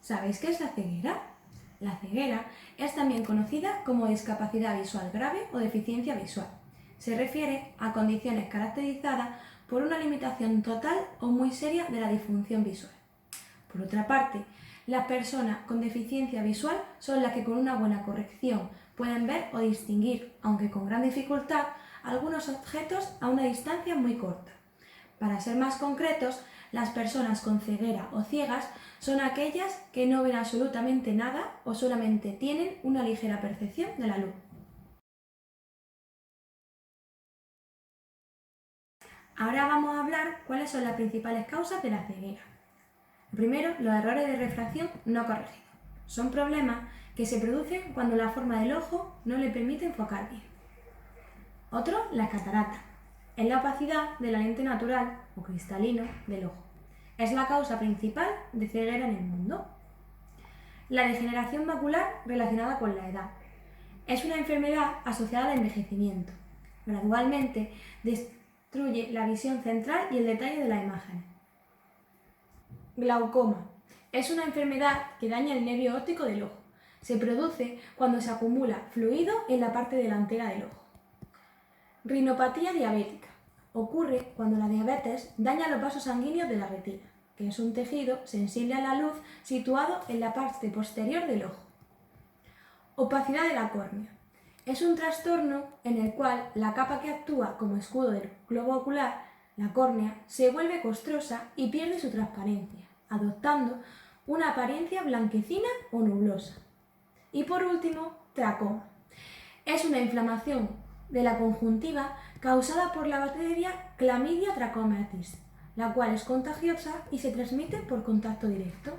¿Sabéis qué es la ceguera? La ceguera es también conocida como discapacidad visual grave o deficiencia visual. Se refiere a condiciones caracterizadas por una limitación total o muy seria de la disfunción visual. Por otra parte, las personas con deficiencia visual son las que con una buena corrección pueden ver o distinguir, aunque con gran dificultad, algunos objetos a una distancia muy corta. Para ser más concretos, las personas con ceguera o ciegas son aquellas que no ven absolutamente nada o solamente tienen una ligera percepción de la luz. Ahora vamos a hablar cuáles son las principales causas de la ceguera. Primero, los errores de refracción no corregidos. Son problemas que se producen cuando la forma del ojo no le permite enfocar bien. Otro, la catarata. Es la opacidad de la lente natural o cristalino del ojo. Es la causa principal de ceguera en el mundo. La degeneración macular relacionada con la edad. Es una enfermedad asociada al envejecimiento. Gradualmente destruye la visión central y el detalle de la imagen. Glaucoma. Es una enfermedad que daña el nervio óptico del ojo. Se produce cuando se acumula fluido en la parte delantera del ojo. Rinopatía diabética. Ocurre cuando la diabetes daña los vasos sanguíneos de la retina, que es un tejido sensible a la luz situado en la parte posterior del ojo. Opacidad de la córnea. Es un trastorno en el cual la capa que actúa como escudo del globo ocular, la córnea, se vuelve costrosa y pierde su transparencia, adoptando una apariencia blanquecina o nublosa. Y por último, tracoma. Es una inflamación de la conjuntiva causada por la bacteria Chlamydia trachomatis, la cual es contagiosa y se transmite por contacto directo.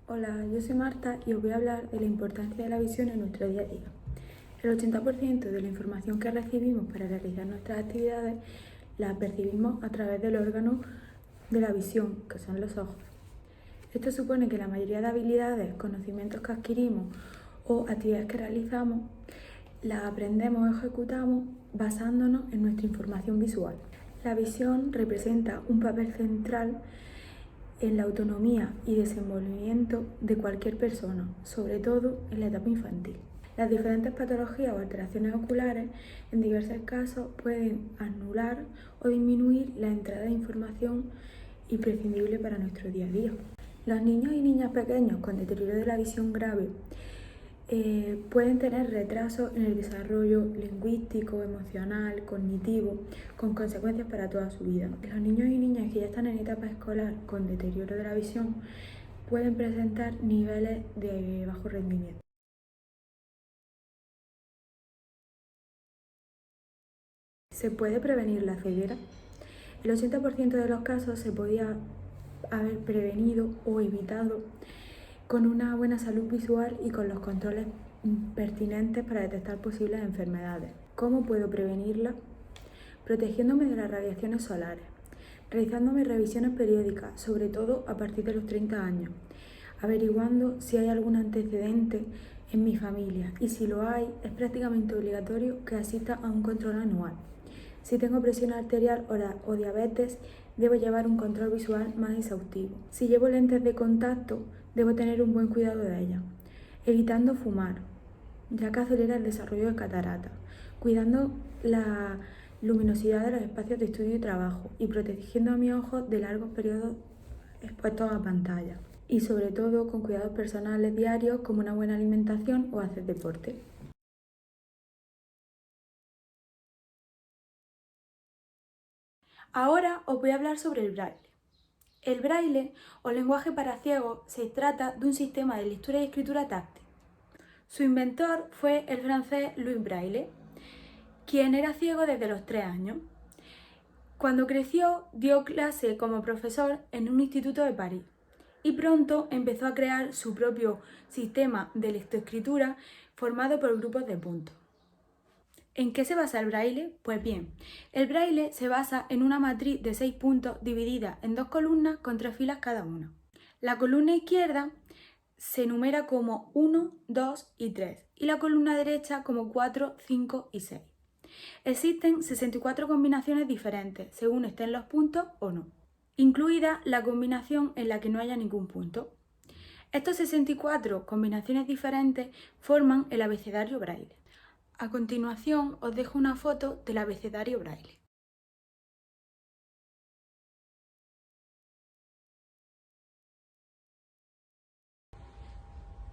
Hola, yo soy Marta y os voy a hablar de la importancia de la visión en nuestro día a día. El 80% de la información que recibimos para realizar nuestras actividades la percibimos a través del órgano de la visión, que son los ojos. Esto supone que la mayoría de habilidades, conocimientos que adquirimos o actividades que realizamos las aprendemos o ejecutamos basándonos en nuestra información visual. La visión representa un papel central en la autonomía y desenvolvimiento de cualquier persona, sobre todo en la etapa infantil. Las diferentes patologías o alteraciones oculares en diversos casos pueden anular o disminuir la entrada de información imprescindible para nuestro día a día. Los niños y niñas pequeños con deterioro de la visión grave pueden tener retrasos en el desarrollo lingüístico, emocional, cognitivo, con consecuencias para toda su vida. Los niños y niñas que ya están en etapa escolar con deterioro de la visión pueden presentar niveles de bajo rendimiento. ¿Se puede prevenir la ceguera? El 80% de los casos se podía haber prevenido o evitado con una buena salud visual y con los controles pertinentes para detectar posibles enfermedades. ¿Cómo puedo prevenirla? Protegiéndome de las radiaciones solares, realizando mis revisiones periódicas, sobre todo a partir de los 30 años, averiguando si hay algún antecedente en mi familia y si lo hay, es prácticamente obligatorio que asista a un control anual. Si tengo presión arterial o diabetes, debo llevar un control visual más exhaustivo. Si llevo lentes de contacto, debo tener un buen cuidado de ellas, evitando fumar, ya que acelera el desarrollo de cataratas, cuidando la luminosidad de los espacios de estudio y trabajo y protegiendo a mis ojos de largos periodos expuestos a pantalla. Y sobre todo con cuidados personales diarios como una buena alimentación o hacer deporte. Ahora os voy a hablar sobre el braille. El braille, o lenguaje para ciegos, se trata de un sistema de lectura y escritura táctil. Su inventor fue el francés Louis Braille, quien era ciego desde los 3 años. Cuando creció, dio clase como profesor en un instituto de París y pronto empezó a crear su propio sistema de lectoescritura formado por grupos de puntos. ¿En qué se basa el braille? Pues bien, el braille se basa en una matriz de 6 puntos dividida en 2 columnas con 3 filas cada una. La columna izquierda se numera como 1, 2 y 3 y la columna derecha como 4, 5 y 6. Existen 64 combinaciones diferentes, según estén los puntos o no, incluida la combinación en la que no haya ningún punto. Estas 64 combinaciones diferentes forman el abecedario Braille. A continuación os dejo una foto del abecedario Braille.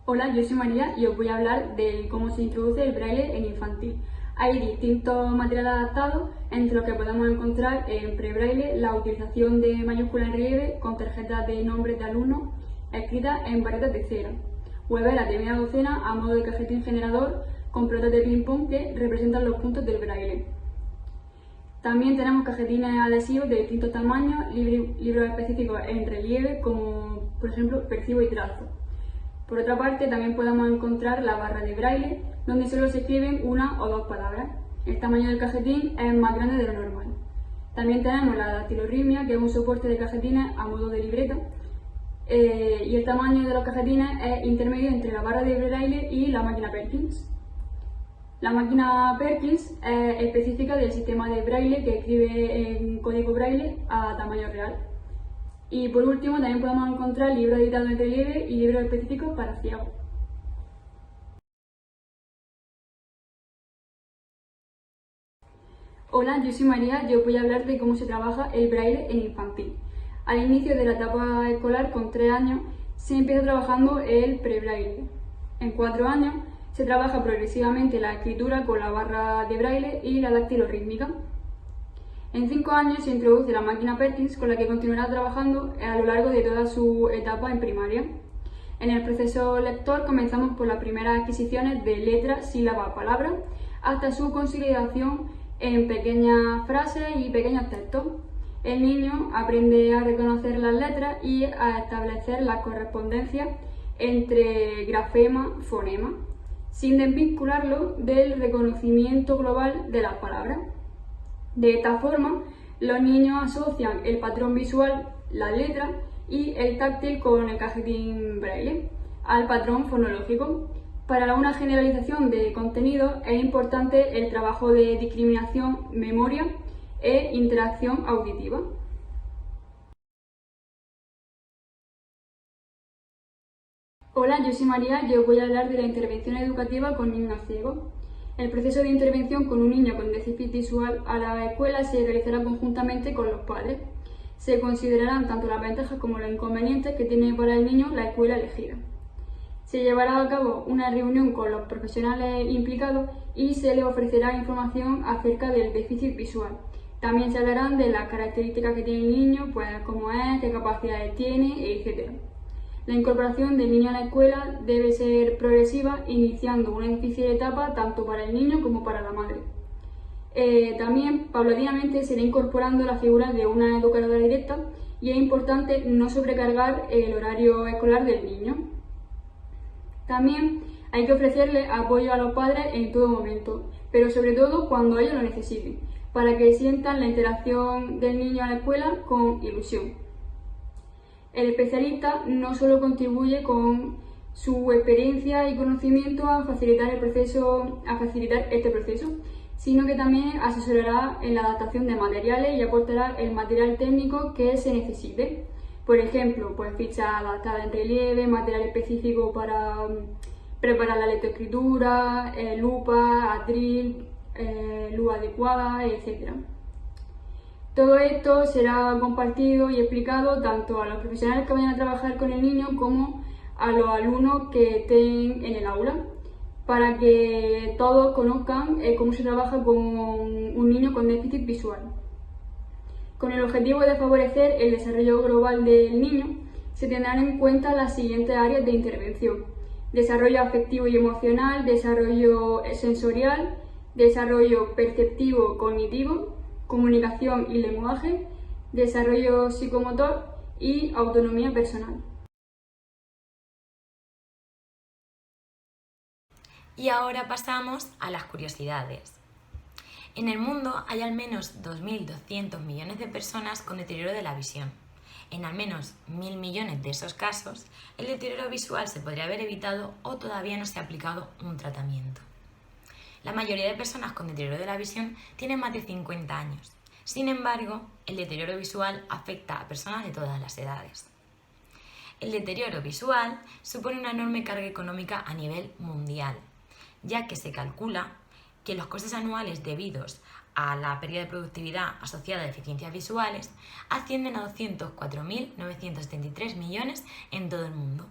Hola, yo soy María y os voy a hablar de cómo se introduce el braille en infantil. Hay distintos materiales adaptados, entre los que podemos encontrar en prebraille la utilización de mayúsculas en relieve con tarjetas de nombres de alumnos escritas en barretas de cera, hueveras de media docena a modo de cajetín generador con pelotas de ping-pong que representan los puntos del braille. También tenemos cajetines adhesivos de distintos tamaños, libros específicos en relieve como por ejemplo percibo y trazo. Por otra parte, también podemos encontrar la barra de braille, donde solo se escriben una o dos palabras. El tamaño del cajetín es más grande de lo normal. También tenemos la dactilorritmia, que es un soporte de cajetines a modo de libreta, y el tamaño de los cajetines es intermedio entre la barra de braille y la máquina Perkins. La máquina Perkins es específica del sistema de braille que escribe en código braille a tamaño real. Y por último, también podemos encontrar libros editados en relieve y libros específicos para ciegos. Hola, yo soy María y os voy a hablar de cómo se trabaja el braille en infantil. Al inicio de la etapa escolar, con 3 años, se empieza trabajando el prebraille. En 4 años se trabaja progresivamente la escritura con la barra de braille y la dactilorrítmica. En 5 años se introduce la máquina Perkins, con la que continuará trabajando a lo largo de toda su etapa en primaria. En el proceso lector comenzamos por las primeras adquisiciones de letras, sílabas, palabras, hasta su consolidación en pequeñas frases y pequeños textos. El niño aprende a reconocer las letras y a establecer la correspondencia entre grafema y fonema, sin desvincularlo del reconocimiento global de las palabras. De esta forma, los niños asocian el patrón visual, la letra, y el táctil con el cajetín braille al patrón fonológico. Para una generalización de contenido es importante el trabajo de discriminación, memoria e interacción auditiva. Hola, yo soy María y os voy a hablar de la intervención educativa con niños ciegos. El proceso de intervención con un niño con déficit visual a la escuela se realizará conjuntamente con los padres. Se considerarán tanto las ventajas como los inconvenientes que tiene para el niño la escuela elegida. Se llevará a cabo una reunión con los profesionales implicados y se les ofrecerá información acerca del déficit visual. También se hablarán de las características que tiene el niño, pues cómo es, qué capacidades tiene, etc. La incorporación del niño a la escuela debe ser progresiva, iniciando una difícil etapa tanto para el niño como para la madre. También, paulatinamente, se irá incorporando la figura de una educadora directa y es importante no sobrecargar el horario escolar del niño. También hay que ofrecerle apoyo a los padres en todo momento, pero sobre todo cuando ellos lo necesiten, para que sientan la interacción del niño a la escuela con ilusión. El especialista no solo contribuye con su experiencia y conocimiento a facilitar este proceso, sino que también asesorará en la adaptación de materiales y aportará el material técnico que se necesite. Por ejemplo, pues fichas adaptadas en relieve, material específico para preparar la lectoescritura, lupa, atril, luz adecuada, etc. Todo esto será compartido y explicado tanto a los profesionales que vayan a trabajar con el niño como a los alumnos que estén en el aula, para que todos conozcan cómo se trabaja con un niño con déficit visual. Con el objetivo de favorecer el desarrollo global del niño, se tendrán en cuenta las siguientes áreas de intervención: desarrollo afectivo y emocional, desarrollo sensorial, desarrollo perceptivo cognitivo, comunicación y lenguaje, desarrollo psicomotor y autonomía personal. Y ahora pasamos a las curiosidades. En el mundo hay al menos 2.200 millones de personas con deterioro de la visión. En al menos 1.000 millones de esos casos, el deterioro visual se podría haber evitado o todavía no se ha aplicado un tratamiento. La mayoría de personas con deterioro de la visión tienen más de 50 años. Sin embargo, el deterioro visual afecta a personas de todas las edades. El deterioro visual supone una enorme carga económica a nivel mundial, ya que se calcula que los costes anuales debidos a la pérdida de productividad asociada a deficiencias visuales ascienden a 204.973 millones en todo el mundo.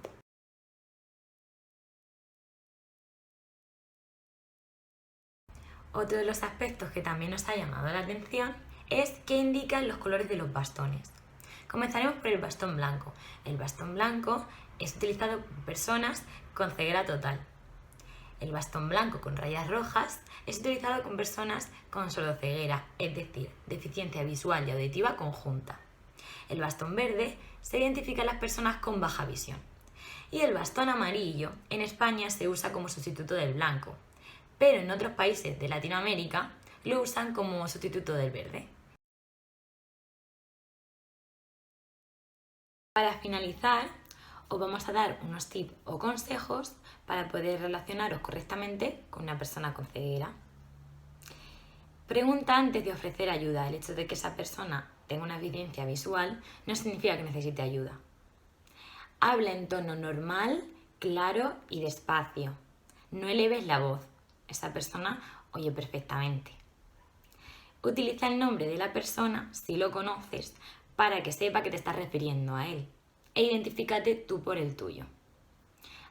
Otro de los aspectos que también nos ha llamado la atención es qué indican los colores de los bastones. Comenzaremos por el bastón blanco. El bastón blanco es utilizado por personas con ceguera total. El bastón blanco con rayas rojas es utilizado con personas con sordoceguera, es decir, deficiencia visual y auditiva conjunta. El bastón verde se identifica a las personas con baja visión. Y el bastón amarillo en España se usa como sustituto del blanco, pero en otros países de Latinoamérica lo usan como sustituto del verde. Para finalizar, os vamos a dar unos tips o consejos para poder relacionaros correctamente con una persona con ceguera. Pregunta antes de ofrecer ayuda. El hecho de que esa persona tenga una evidencia visual no significa que necesite ayuda. Habla en tono normal, claro y despacio. No eleves la voz. Esa persona oye perfectamente. Utiliza el nombre de la persona, si lo conoces, para que sepa que te estás refiriendo a él. E identifícate tú por el tuyo.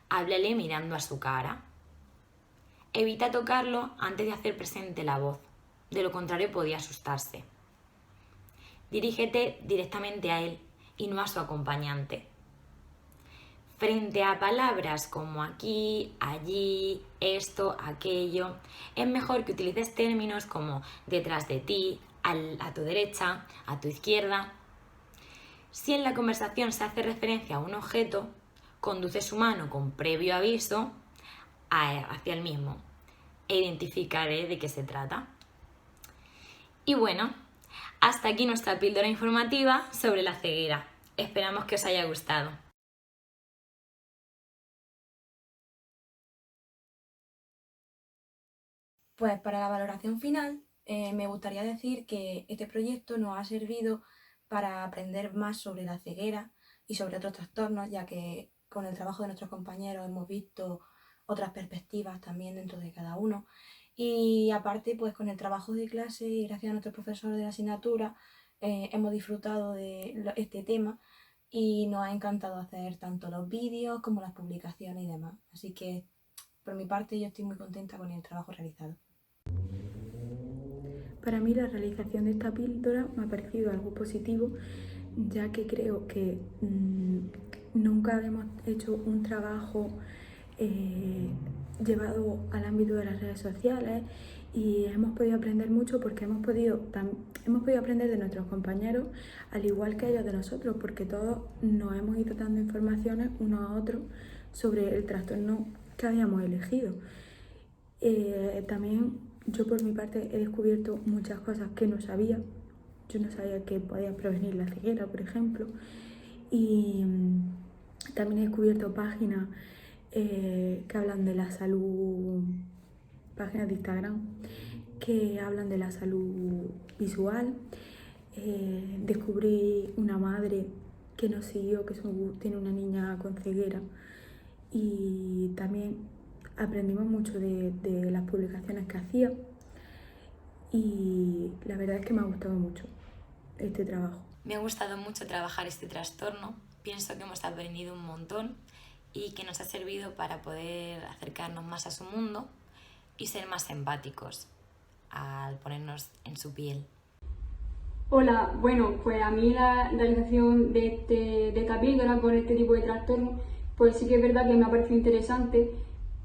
Háblale mirando a su cara. Evita tocarlo antes de hacer presente la voz. De lo contrario podía asustarse. Dirígete directamente a él y no a su acompañante. Frente a palabras como aquí, allí, esto, aquello, es mejor que utilices términos como detrás de ti, a tu derecha, a tu izquierda. Si en la conversación se hace referencia a un objeto, conduce su mano con previo aviso hacia el mismo e identificaré de qué se trata. Y bueno, hasta aquí nuestra píldora informativa sobre la ceguera. Esperamos que os haya gustado. Pues para la valoración final, me gustaría decir que este proyecto nos ha servido para aprender más sobre la ceguera y sobre otros trastornos, ya que con el trabajo de nuestros compañeros hemos visto otras perspectivas también dentro de cada uno. Y aparte, pues con el trabajo de clase y gracias a nuestro profesor de la asignatura, hemos disfrutado de este tema y nos ha encantado hacer tanto los vídeos como las publicaciones y demás. Así que, por mi parte, yo estoy muy contenta con el trabajo realizado. Para mí la realización de esta píldora me ha parecido algo positivo, ya que creo que nunca habíamos hecho un trabajo llevado al ámbito de las redes sociales y hemos podido aprender mucho porque hemos podido aprender de nuestros compañeros al igual que ellos de nosotros, porque todos nos hemos ido dando informaciones unos a otros sobre el trastorno que habíamos elegido. También yo por mi parte he descubierto muchas cosas que no sabía. Yo no sabía que podía prevenir la ceguera, por ejemplo. Y también he descubierto páginas que hablan de la salud, páginas de Instagram que hablan de la salud visual. Descubrí una madre que nos siguió, que tiene una niña con ceguera. Y también aprendimos mucho de las publicaciones que hacía y la verdad es que me ha gustado mucho este trabajo. Me ha gustado mucho trabajar este trastorno, pienso que hemos aprendido un montón y que nos ha servido para poder acercarnos más a su mundo y ser más empáticos al ponernos en su piel. Hola, bueno, pues a mí la realización de esta píldora con este tipo de trastorno, pues sí que es verdad que me ha parecido interesante,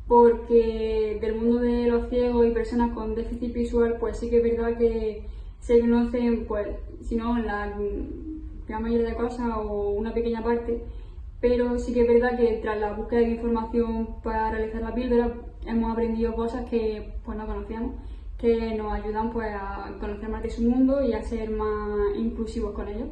porque del mundo de los ciegos y personas con déficit visual, pues sí que es verdad que se conocen, pues, si no la gran mayoría de cosas o una pequeña parte, pero sí que es verdad que tras la búsqueda de información para realizar la píldora hemos aprendido cosas que pues no conocíamos, que nos ayudan pues a conocer más de su mundo y a ser más inclusivos con ellos.